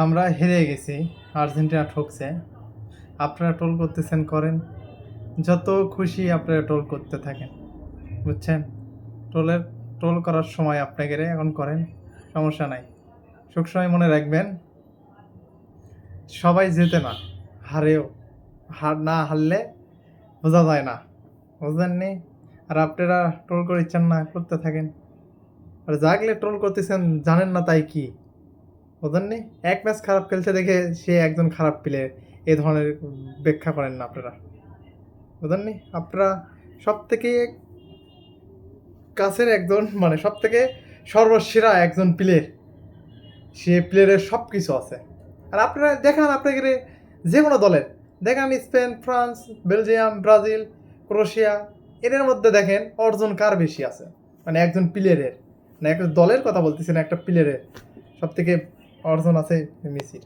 আমরা হেরে গেছি, আর্জেন্টিনা ঠকছে। আপনারা ট্রোল করতেছেন করেন, যত খুশি আপনারা ট্রোল করতে থাকেন, বুঝছেন? ট্রোল করার সময় আপনাকে এখন করেন, সমস্যা নাই। সবসময় মনে রাখবেন, সবাই জেতে না, হারেও। না হারলে বোঝা যায় না, বুঝলেননি? আর আপনারা ট্রোল করে ইচ্ছেন না, করতে থাকেন। আর জাগলে ট্রোল করতেছেন, জানেন না তাই কি, বুঝলেননি? এক ম্যাচ খারাপ খেলছে দেখে সে একজন খারাপ প্লেয়ার, এই ধরনের ব্যাখ্যা করেন না আপনারা, বুঝলেননি? আপনারা সব থেকে কাছের একজন, মানে সব থেকে সর্বসেরা একজন প্লেয়ার, সে প্লেয়ারের সব কিছু আছে। আর আপনারা দেখান, আপনাকে যে কোনো দলের দেখান, Spain, France, Belgium, Brazil, Croatia, এদের মধ্যে দেখেন অর্জন কার বেশি আছে, মানে একজন প্লেয়ারের, না একটা দলের কথা বলতেছি না, একটা প্লেয়ারের সব থেকে অর্জন আছে মেসির।